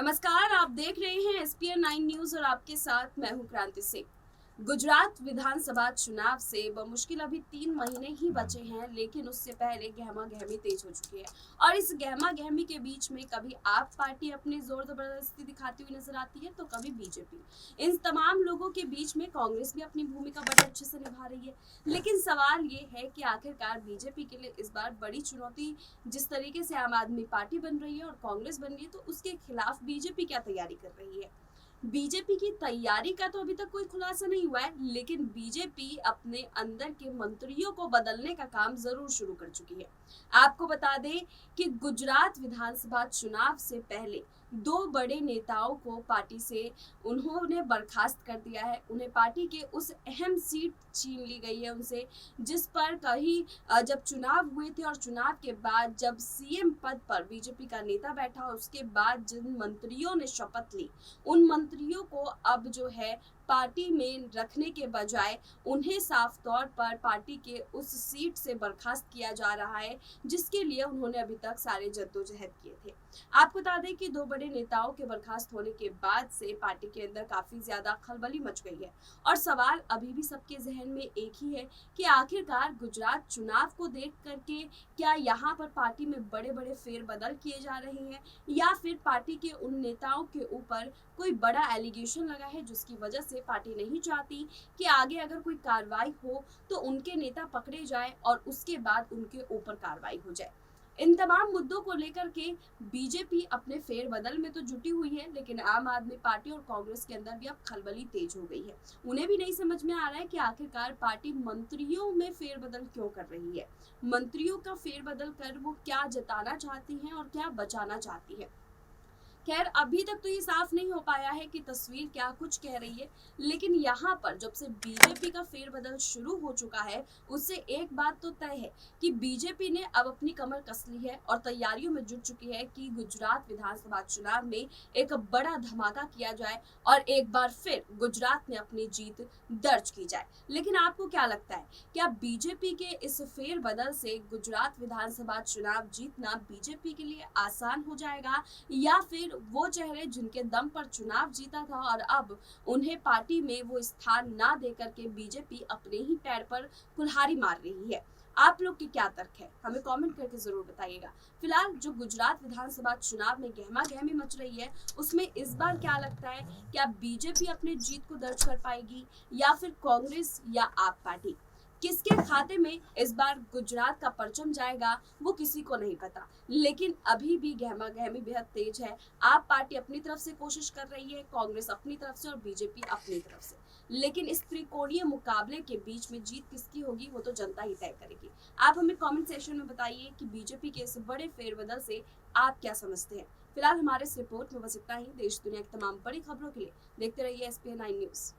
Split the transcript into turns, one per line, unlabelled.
नमस्कार, आप देख रहे हैं एसपीएन 9 न्यूज और आपके साथ मैं हूं क्रांति सिंह। गुजरात विधानसभा चुनाव से बमुश्किल अभी 3 महीने ही बचे हैं, लेकिन उससे पहले गहमा गहमी तेज हो चुकी है। और इस गहमा गहमी के बीच में कभी आप पार्टी अपनी जोर जबरदस्ती दिखाती हुई नजर आती है तो कभी बीजेपी। इन तमाम लोगों के बीच में कांग्रेस भी अपनी भूमिका बड़े अच्छे से निभा रही है। लेकिन सवाल ये है कि आखिरकार बीजेपी के लिए इस बार बड़ी चुनौती जिस तरीके से आम आदमी पार्टी बन रही है और कांग्रेस बन रही है, तो उसके खिलाफ बीजेपी क्या तैयारी कर रही है। बीजेपी की तैयारी का तो अभी तक कोई खुलासा नहीं हुआ है, लेकिन बीजेपी अपने अंदर के मंत्रियों को बदलने का काम जरूर शुरू कर चुकी है। आपको बता दें कि गुजरात विधानसभा चुनाव से पहले 2 बड़े नेताओं को पार्टी से उन्होंने बर्खास्त कर दिया है। उन्हें पार्टी के उस अहम सीट छीन ली गई है उनसे, जिस पर कहीं जब चुनाव हुए थे और चुनाव के बाद जब सीएम पद पर बीजेपी का नेता बैठा, उसके बाद जिन मंत्रियों ने शपथ ली, उन मंत्रियों को अब जो है पार्टी में रखने के बजाय उन्हें साफ तौर पर पार्टी के उस सीट से बर्खास्त किया जा रहा है, जिसके लिए उन्होंने अभी तक सारे जद्दोजहद किए थे। आपको बता दें कि 2 बड़े नेताओं के बर्खास्त होने के बाद से पार्टी के अंदर काफी ज्यादा खलबली मच गई है और सवाल अभी भी सबके जहन में एक ही है कि आखिरकार गुजरात चुनाव को देख करके क्या यहाँ पर पार्टी में बड़े बड़े फेरबदल किए जा रहे हैं, या फिर पार्टी के उन नेताओं के ऊपर कोई बड़ा एलिगेशन लगा है जिसकी वजह से पार्टी नहीं चाहती कि आगे अगर कोई कार्रवाई हो तो उनके नेता पकड़े जाए और उसके बाद उनके ऊपर कार्रवाई हो जाए। इन तमाम मुद्दों को लेकर के बीजेपी अपने फेरबदल में तो जुटी हुई है, लेकिन आम आदमी पार्टी और कांग्रेस के अंदर भी अब खलबली तेज हो गई है। उन्हें भी नहीं समझ में आ रहा है कि आखिरकार पार्टी मंत्रियों में फेरबदल क्यों कर रही है। मंत्रियों का फेरबदल कर वो क्या जताना चाहती है और क्या बचाना चाहती है। खैर, अभी तक तो ये साफ नहीं हो पाया है कि तस्वीर क्या कुछ कह रही है, लेकिन यहाँ पर जब से बीजेपी का फेरबदल शुरू हो चुका है, उससे एक बात तो तय है कि बीजेपी ने अब अपनी कमर कस ली है और तैयारियों में जुट चुकी है कि गुजरात विधानसभा चुनाव में एक बड़ा धमाका किया जाए और एक बार फिर गुजरात में अपनी जीत दर्ज की जाए। लेकिन आपको क्या लगता है, क्या बीजेपी के इस फेरबदल से गुजरात विधानसभा चुनाव जीतना बीजेपी के लिए आसान हो जाएगा, या फिर वो चेहरे जिनके दम पर चुनाव जीता था और अब उन्हें पार्टी में वो स्थान ना देकर के बीजेपी अपने ही पैर पर कुल्हाड़ी मार रही है। आप लोग के क्या तर्क है, हमें कमेंट करके जरूर बताइएगा। फिलहाल जो गुजरात विधानसभा चुनाव में गहमा गहमी मच रही है, उसमें इस बार क्या लगता है, क्या बीजेपी अपने जीत को दर्ज कर पाएगी या फिर कांग्रेस या आप पार्टी? किसके खाते में इस बार गुजरात का परचम जाएगा वो किसी को नहीं पता, लेकिन अभी भी गहमा गहमी बेहद तेज है। आप पार्टी अपनी तरफ से कोशिश कर रही है, कांग्रेस अपनी तरफ से और बीजेपी अपनी तरफ से, लेकिन इस त्रिकोणीय मुकाबले के बीच में जीत किसकी होगी वो तो जनता ही तय करेगी। आप हमें कमेंट सेक्शन में बताइए कि बीजेपी के इस बड़े फेरबदल से आप क्या समझते हैं। फिलहाल हमारे इस रिपोर्ट में बस इतना ही। देश दुनिया की तमाम बड़ी खबरों के लिए देखते रहिए एसपीएन 9 न्यूज।